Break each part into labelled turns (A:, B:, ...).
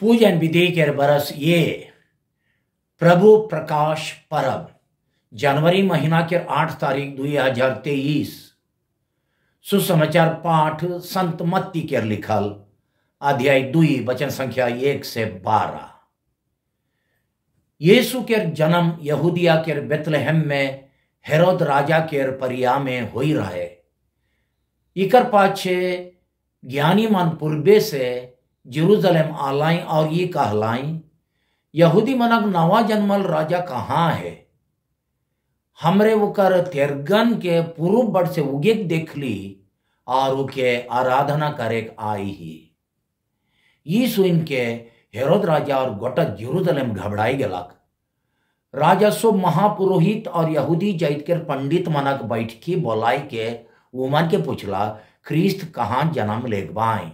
A: पूजन विधि के बरस ये प्रभु प्रकाश परब जनवरी महीना के 8 तारीख 2023 सुसमाचार पाठ संत मत्ती के लिखल अध्याय 2 वचन संख्या 1 से 12। यीशु के जन्म यहूदिया के बेतलहम में हेरोद राजा के परिया में हुई रहे। इकर पाछे ज्ञानी मन पूर्वे से जेरूसलम आलाई और ये कहलाई, यहूदी मनक नवा जन्मल राजा कहाँ है? हमरे उकर तेरगन के पूर्व बड़ से उगे देख ली और उके आराधना करे आई ही। ये सुन के हेरोद राजा और गोटा जेरूसलम घबराई गलक। राजा सब महापुरोहित और यहूदी जाइत के पंडित मनक बैठकी बोलाई के उमन के पूछला, ख्रिस्त कहाँ जन्म लेगवाई?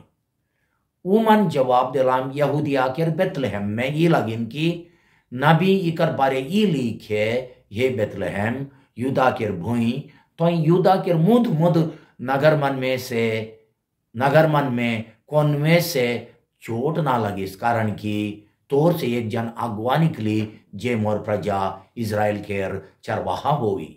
A: उमन जवाब दिलाम, यहूदिया के बेतलहम में ये लगिन की नबी इकर बारे ये लिखे, ये बेतलहम यूदा के भूई तो यूदा के मुद मुद नगर मन में कौन में से चोट ना लगी, इस कारण की तोर से एक जन अगुआ निकली जे मोर प्रजा इज़राइल के चरवाहा होई।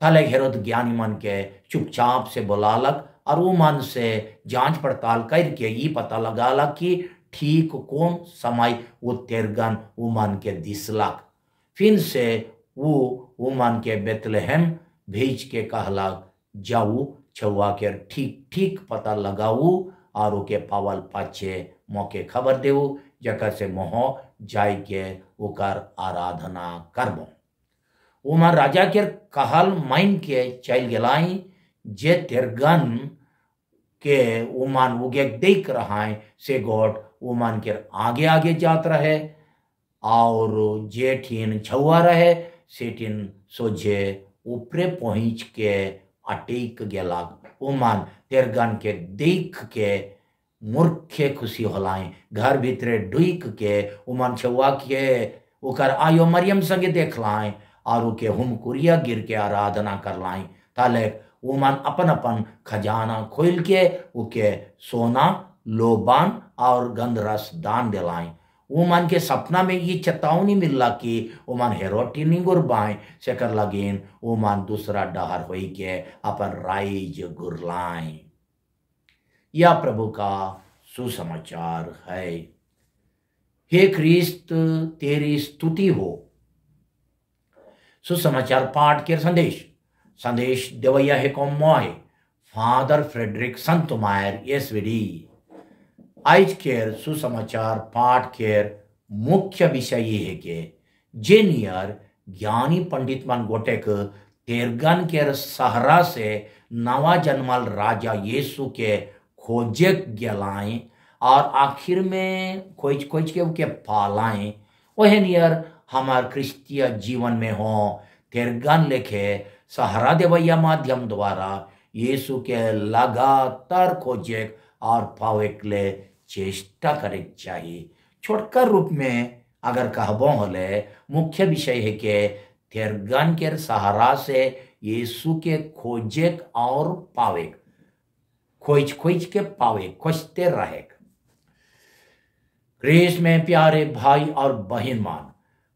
A: तले हेरोद ज्ञानी मन के चुपचाप से बुलालक और वो मन से जांच पड़ताल करके ये पता लगालक कि ठीक कौन समय वो तेरगन वो मन के दिसलक। फिर से वो मन के बेतलहम भेज के कहलक, जाऊ छुआ के ठीक ठीक पता लगाऊ और उके पावल पाछे मौके खबर देऊ, जकर से मोह जाय के ओकर आराधना करबो। उमर राजा के कहल माइन के चल गलाई, जे तेरगन के उमान उगे देख रहा है से गोट उमान के आगे आगे जात रहे और जे ठीन छुआ रहे से ठीन सोझे ऊपरे पहुंच के अटेक गेला। उमान तेरगन के देख के मूर्खे खुशी होलाई, घर भीतरे डुक के उमान छुआ के उकर आयो मरियम संगे देख लाई और उके हुमकुरिया गिर के आराधना कर लाई। ताले उमान अपन अपन खजाना खोल के उके सोना लोबान और गंधरस दान दिलाई। उमान के सपना में ये चेतावनी मिलला कि उमान हेरोटी नहीं गुरबाए से कर लगीन उमान दूसरा डहर होई के अपन राइज गुरलाई। यह प्रभु का सुसमाचार है। हे ख्रिस्त तेरी स्तुति हो। सुसमाचार पाठ के संदेश देवैया है कौम मोए फादर फ्रेडरिक संतमायर एसवीडी। आज के सुसमाचार पाठ के मुख्य विषय ये है कि जेनियर ज्ञानी पंडित मन गोटेक तेरगन के सहारा से नवा जन्मल राजा यीशु के खोजे गलाएं और आखिर में खोज के उके पालाएं। वह नियर हमार क्रिस्तीय जीवन में हो तेरगन लेखे सहारा देवैया माध्यम द्वारा यीशु के लगातार खोजे और पावे के लिए चेष्टा करे चाहिए। छोटकर रूप में अगर कहबो होले मुख्य विषय है कि तेरगन के सहारा से यीशु के खोजे और पावे, खोज के पावे, खोजते रहे। ग्रीस में प्यारे भाई और बहन मान,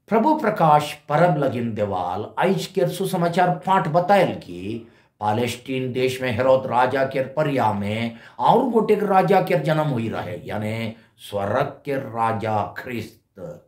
A: प्रभु प्रकाश परब लगिन देवाल आज के सुसमाचार पाठ बतायल कि पालेस्टीन देश में हेरोद राजा के परिया में और गोटे राजा के जन्म हुई रहे, यानी स्वर्ग के राजा ख्रिस्त।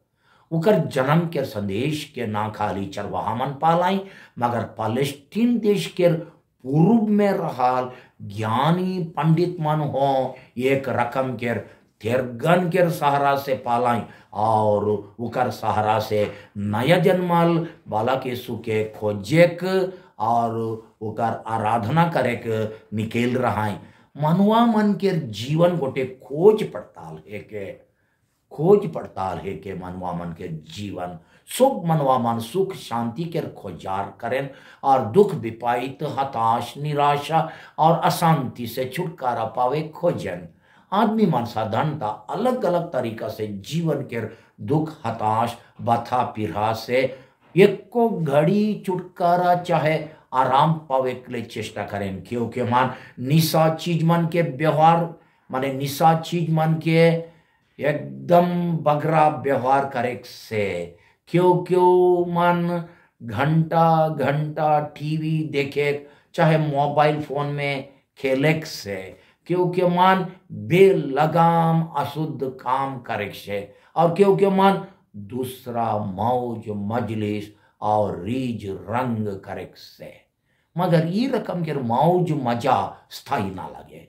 A: उकर जन्म के संदेश के ना खाली चरवाहा मन पालाई मगर पालेस्टीन देश के पूर्व में रहाल ज्ञानी पंडित मन हो एक रकम के तेरगन के सहारा से पालाई और उकर सहारा से नया जन्मल बालक यीशु के खोजेक और उकर आराधना करे के निकल रहा है। मनुआ मन के जीवन गोटे खोज पड़ताल है के मनुआ मन के जीवन सुख मनवा मन सुख शांति के खोजार करें और दुख विपाइत हताश निराशा और अशांति से छुटकारा पावे खोजन। आदमी मन साधारणता अलग अलग तरीका से जीवन के दुख हताश बथा पीड़ा से एको घड़ी छुटकारा चाहे आराम पावे के लिए चेष्टा करें, क्योंकि मान निशा चीज मन के व्यवहार माने निशा चीज मन के एकदम बगरा व्यवहार करे से क्यों क्यों मन घंटा घंटा टीवी देखे, चाहे मोबाइल फोन में खेले से क्यों क्यों मन बेलगाम अशुद्ध काम करे से, और क्यों क्यों मन दूसरा मौज मजलिस और रीज रंग करे से। मगर ये रकम के मौज मजा स्थायी ना लगे,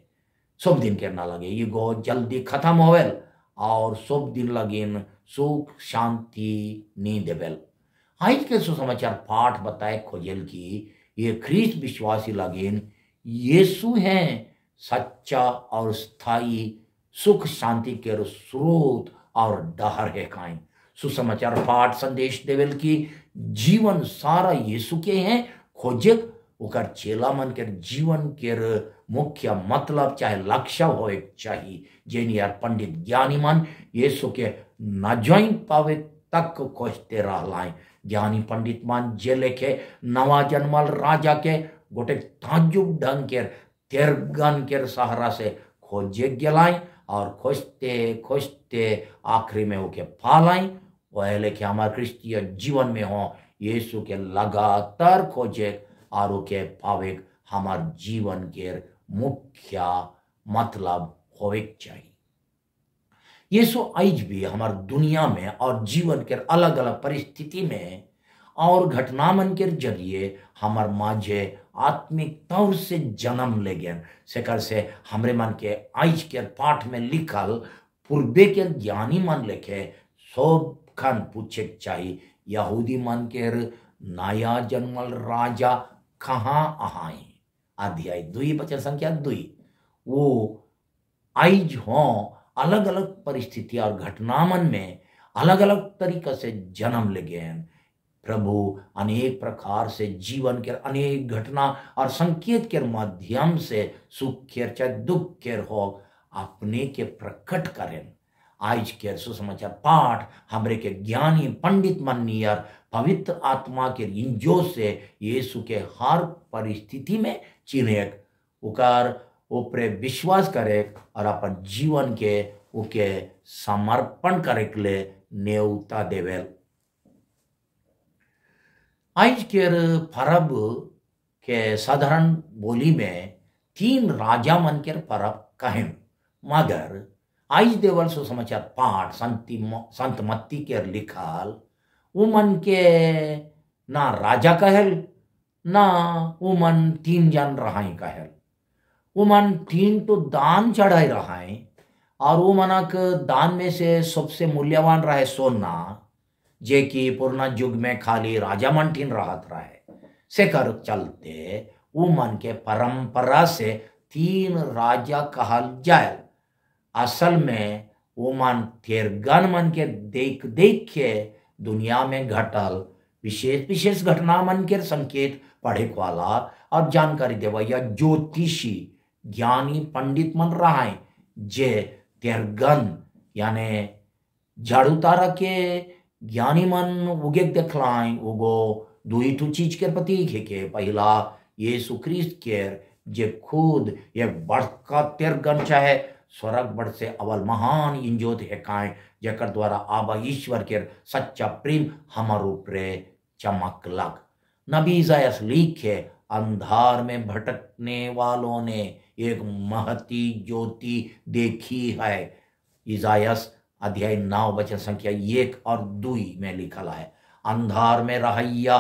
A: सब दिन के ना लगे, ये गो जल्दी खत्म होवेल और सब दिन लगिन सुख शांति नी देवेल। आज के सुसमाचार पाठ बताए खोजेल की ये ख्रीस्त विश्वासी लगिन यीशु हैं सच्चा और स्थायी सुख शांति के स्रोत और डहर है काइन। सुसमाचार पाठ संदेश देवेल की जीवन सारा यीशु के हैं खोजे ओकर चेला मन के जीवन के मुख्य मतलब चाहे लक्ष्य होए चाहिए, जेन यार पंडित ज्ञानी मन यीशु के न जान पावे तक खोजते रहलाएं। ज्ञानी पंडित मन जे लेखे नवा जन्मल राजा के गोटे ताजुब ढंग के तेरगन के सहारा से खोजे गेलाएं और खोजते खोजते आखिरी में ओके पालाएं। वह लेखे हमारे क्रिस्तीय जीवन में हो यीशु के लगातार खोजे और ओके पावे हमार जीवन के मुख्य मतलब होवे चाहिए। यीशु आज भी हमार दुनिया में और जीवन के अलग अलग परिस्थिति में और घटना मन के जरिए हमार माझे आत्मिक तौर से जन्म ले गए सेकर से हमरे मन के आज के पाठ में लिखल पूर्वे के ज्ञानी मन लेखे सब खन पूछे चाहिए यहूदी मन के नया जन्मल राजा कहाँ आए। अध्याय 2 वचन संख्या 2 वो आज हो अलग अलग परिस्थिति और घटना मन में अलग अलग तरीका से जन्म ले गए हैं। प्रभु अनेक प्रकार से जीवन के अनेक घटना और संकेत के माध्यम से सुख के चाहे दुख के हो अपने के प्रकट करें। आज के सुसमाचार पाठ हमरे के ज्ञानी पंडित मनियर पवित्र आत्मा के इंजो से यीशु के हर परिस्थिति में चिन्हे उकार ऊपरे विश्वास करे और अपन जीवन के उके समर्पण करे के लिए न्योता देवेल। आज के परब के साधारण बोली में 3 राजा मन के परब कहें, मगर आज देवल सुसमाचार पाठ संत मत्ती के लिखाल वो मन के ना राजा कहल ना वो मन 3 जन रहाई कहल। वो मन 3 तो दान चढ़ाई रहाई और वो मनक दान में से सबसे मूल्यवान रहे सोना, जे कि पुराना युग में खाली राजा मन 3 रहत रहे से कर चलते वो मन के परंपरा से 3 राजा कहल जाए। असल में वो मन तेरगन मन के देख देख के दुनिया में घटल विशेष विशेष घटना मन के संकेत पढ़े वाला और जानकारी देवैया ज्योतिषी ज्ञानी पंडित मन रहा जे तेरगन यानी झाड़ू तारा के ज्ञानी मन उगे देखलाएं उगो 2 चीज के प्रतीक है के पहला यीशु ख्रीस्त के जे खुद ये बड़का तेरगन चाहे स्वर्ग बड़ से अवल महान इंजोत है काए जकर द्वारा आबा ईश्वर के सच्चा प्रेम हमार ऊपरे चमक लग। नबी इसायास लिखे अंधार में भटकने वालों ने एक महती ज्योति देखी है। इसायास अध्याय 9 वचन संख्या 1 और 2 में लिखा है अंधार में रहैया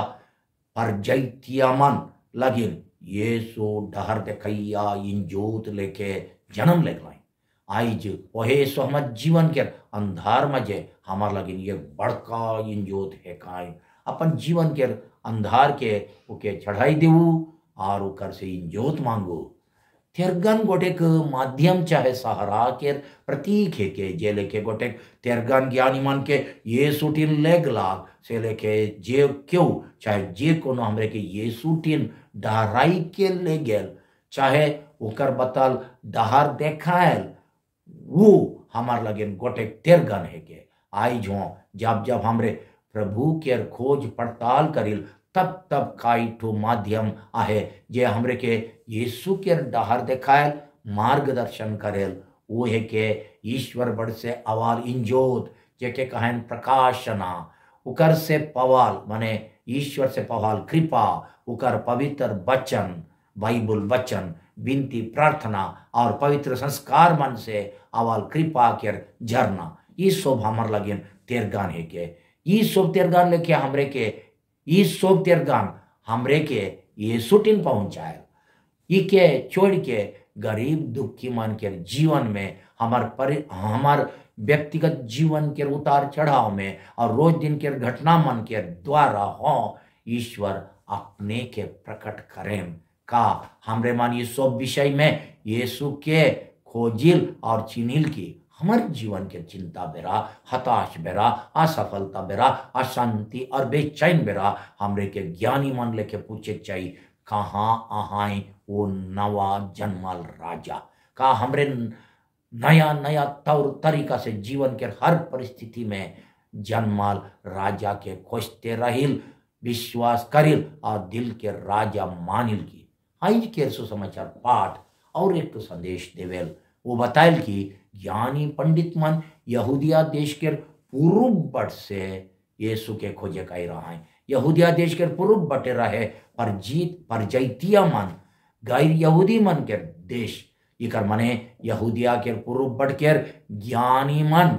A: पर जैतिया मन लगिन यीशु डहर देखैया इन ज्योत लेके जन्म ले गए। आज वहे सो हम जीवन के अंधार मजे हमार लगिन ये बड़का इन ज्योत है काए अपन जीवन के अंधार के ओके चढ़ाई देऊ और ओकर से इन ज्योत मांगू। तेरगन गोटेक माध्यम चाहे सहारा के प्रतीक है के जे लेके गोटेक तेरगन ज्ञानी मन के यीशु टीन लेग लाग से लेके जे क्यों चाहे जे कोनो हमरे के यीशु टीन डहराई के ले गेल चाहे ओकर बतल डहर देखायल वो हमार लगे गोटेक तेरगन है के आई हो जब जब हमरे प्रभु के खोज पड़ताल करिल तब तब काई ठो माध्यम आहे जे हमरे के यीशु के डहर देखायल मार्गदर्शन करेल वो है के ईश्वर बड़ से अवाल इंजोत जेके कहन प्रकाशना उकर से पवाल माने ईश्वर से पवाल कृपा उकर पवित्र वचन बाइबल वचन विनती प्रार्थना और पवित्र संस्कार मन से अवाल कृपा के झरना ई सब हमर लगिन तेरगान है के ई सब तेरगान लेके हमरे के ई सब तेरगान हमरे के ये सुटिन पहुंचाए ई के छोड़ के गरीब दुखी मन के जीवन में हमार व्यक्तिगत जीवन के उतार चढ़ाव में और रोज दिन के घटना मन के द्वारा हो ईश्वर अपने के प्रकट करें का हमरे मान ये सब विषय में यीशु के खोजिल और चिन्हिल की हमारे जीवन के चिंता बेरा हताश बेरा असफलता बेरा अशांति और बेचैन बेरा हमरे के ज्ञानी मन लेके पूछे चाहिए कहाँ आहाई वो नवा जन्मल राजा का हमरे नया नया तौर तरीका से जीवन के हर परिस्थिति में जन्मल राजा के खोजते रहिल विश्वास करिल और दिल के राजा मानिल की आज के सुसमाचार पाठ और एक तो संदेश देवेल वो बताइल कि ज्ञानी पंडित मन यहूदिया देश के पूर्व बट से यीशु के खोजे कही रहा है यहूदिया देश के पूर्व बटे रहे पर जैतिया मन गैर यहूदी मन के देश इकर मने यहूदिया के पूर्व बट के ज्ञानी मन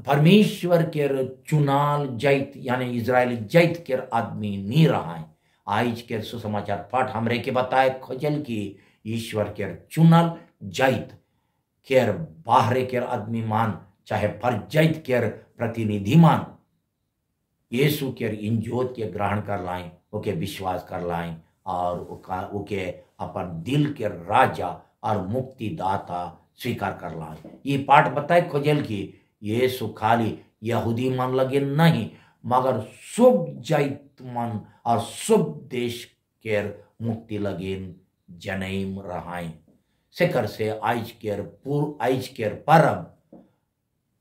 A: परमेश्वर के चुनाल जैत यानी इजरायली जैत के आदमी नहीं रहा है आज के सुसमाचार पाठ हमरे के बताए खोजल की ईश्वर के चुनल जैत केर बाहरे केर आदमी मान चाहे परजैत केर प्रतिनिधि मान यीशु केर इंजोत के ग्रहण कर लाएं ओके विश्वास कर लाएं और ओके अपन दिल के राजा और मुक्तिदाता स्वीकार कर लाएं ये पाठ बताए खोजल की यीशु खाली यहूदी मन लगे नहीं मगर सब जैत मन और सब देश केर मुक्ति लगे जनैम रहाई सेकर से आज केर परब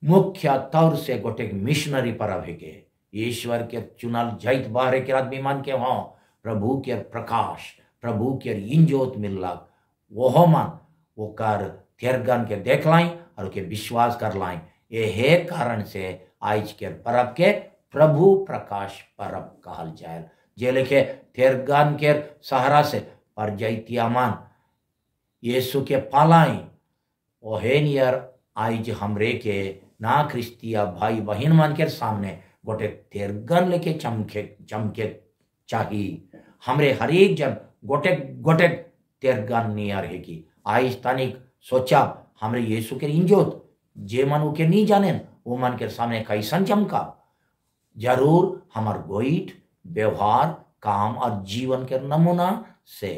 A: मुख्य तौर से गोटे मिशनरी परब है के ईश्वर के चुनल जैत बाहरे के आदमी मान के हो प्रभु के प्रकाश प्रभु के इंजोत मिललक वो मन ओकर तेरगन के देख लाई और के विश्वास कर लाई ये कारण से आज के परब के प्रभु प्रकाश परब कहल जाए जे लेके तेरगन के सहारा से पर जैतिया मान यीशु के पालाई ओहेन यार आज हमरे के ना ख्रिस्तिया भाई बहन मान के सामने गोटे तेरगन लेके चमके चाहिए हमरे हरेक जन गोटे गोटे तेरगन नियर है कि आज तनिक सोचा हमरे यीशु के इंजोत जे मन के नहीं जाने वो मन के सामने कैसन चमका जरूर हमार गोईठ व्यवहार काम और जीवन के नमूना से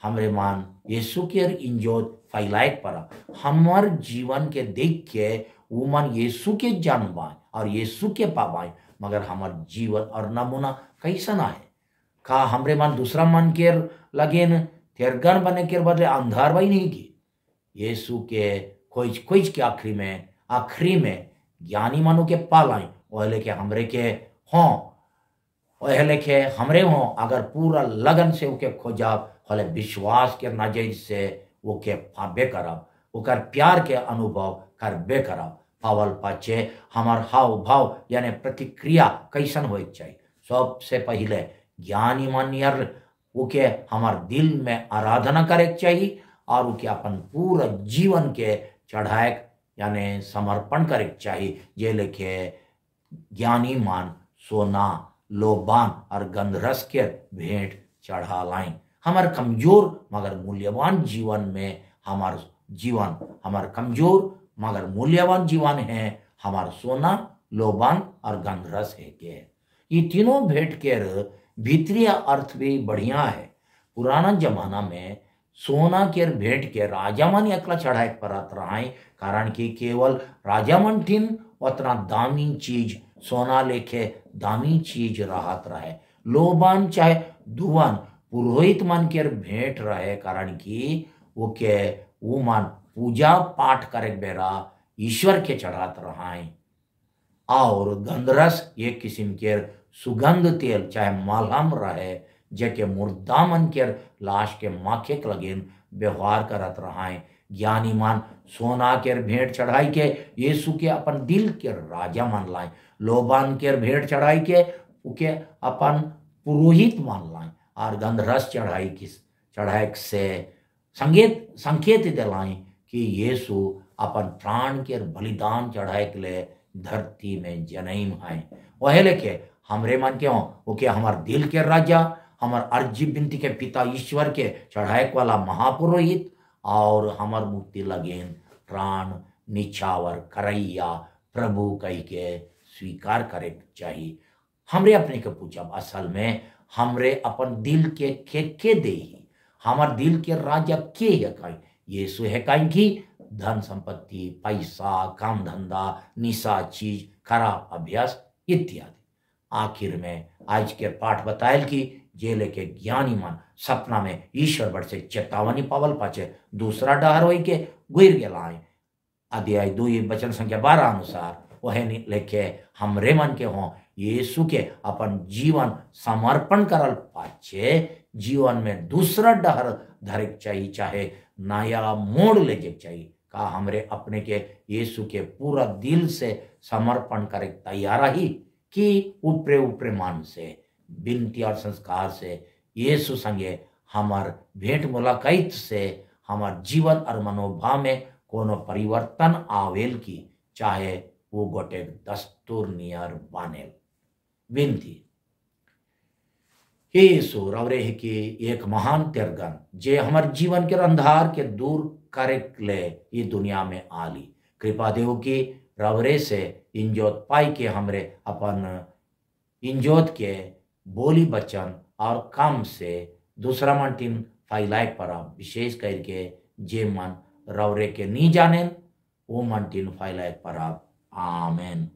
A: हमरे मान यीशु के इंजोत फैलाए पड़ा हमार जीवन के देख के वो मन यीशु के जानवाए और यीशु के पावाए मगर हमार जीवन और नमूना कैसन है का हमरे मन दूसरा मन के लगेन तेरगन बने के बदले अंधार भाई नहीं की यीशु के खोज खोज के आखिरी में ज्ञानी मानो के पालाए वह लेके हमरे के हों वह लेके हमरे हों अगर पूरा लगन से ओके खोजा हले विश्वास के नजर से ओके पाबे करब ओकर प्यार के अनुभव करबे करब पावल पाचे हमार हाव भाव यानी प्रतिक्रिया कैसन हो चाहिए सबसे पहले ज्ञानी मन यार ओके हमार दिल में आराधना करे चाहिए और ओके अपन पूरा जीवन के चढ़ाए यानी समर्पण करे चाहिए जे लेके ज्ञानी मान सोना लोबान और गंधरस के भेंट चढ़ा लाएं हमार कमजोर मगर मूल्यवान जीवन में हमार कमजोर मगर मूल्यवान जीवन है हमार सोना लोबान और गंधरस है के ये तीनों भेंट के भीतरी अर्थ भी बढ़िया है पुराना जमाना में सोना के भेंट के राजा मन एकला चढ़ाए परत रहा कारण कि केवल राजा मन ठिन उतना दामी चीज सोना लेके दामी चीज रहत रहे लोबान चाहे दुवन पुरोहित मन के भेंट रहे कारण कि वो मन पूजा पाठ करे बेरा ईश्वर के चढ़ात रहा और गंधरस एक किस्म के सुगंध तेल चाहे मलहम रहे जेके मुर्दा मन के लाश के माखे लगिन व्यवहार करत रहा ज्ञानी मान सोना के भेंट चढ़ाई के यीशु के अपन दिल के राजा मान लाए, लोबान के भेंट चढ़ाई के उके अपन पुरोहित मान लाए, और गंधरस चढ़ाई से संकेत दिलाए कि यीशु अपन प्राण के बलिदान चढ़ाए के लिए धरती में जन्म है। वह लेके हमरे मन के हो वो के हमार दिल के राजा, हमार अर्जी बिनती के पिता ईश्वर के चढ़ाए वाला महापुरोहित, और हमार मुक्ति लगेन प्राण निछावर करैया प्रभु कही के स्वीकार करे चाहिए। हमरे अपने के पूछा असल में हमरे अपन दिल के दे ही हमार दिल के राजा के है कहीं यीशु है कहीं की धन संपत्ति पैसा काम धंधा निशा चीज खराब अभ्यास इत्यादि। आखिर में आज के पाठ बतायल कि जे लेके ज्ञानी मन सपना में ईश्वर बड़ से चेतावनी पावल पाचे दूसरा डहर हो के गुर गए। अध्याय 2 वचन संख्या 12 अनुसार वह लेके हमरे मन के हो यीशु के अपन जीवन समर्पण करल पाचे जीवन में दूसरा डहर धरे चाहिए, चाहे नया मोड़ ले चाहिए। का हमरे अपने के यीशु के पूरा दिल से समर्पण करे तैयार ही कि ऊपरे मन से विनती और संस्कार से यीशु संगे हमार भेंट मुलाकात से हमार जीवन और मनोभाव में कोनो परिवर्तन आवेल की, चाहे वो गोटे दस्तूर नियर बानेल। विनती यीशु रवरे के एक महान त्यागन जे हमार जीवन के अंधार के दूर करे ले ये दुनिया में आली। कृपा देव की रवरे से इंजोत पाई के हमरे अपन इंजोत के बोली बचन और काम से दूसरा मन टीम फैलाए पर विशेष करके जे मन रवरे के नहीं जाने वो मन टीम फैलाए पर आमेन।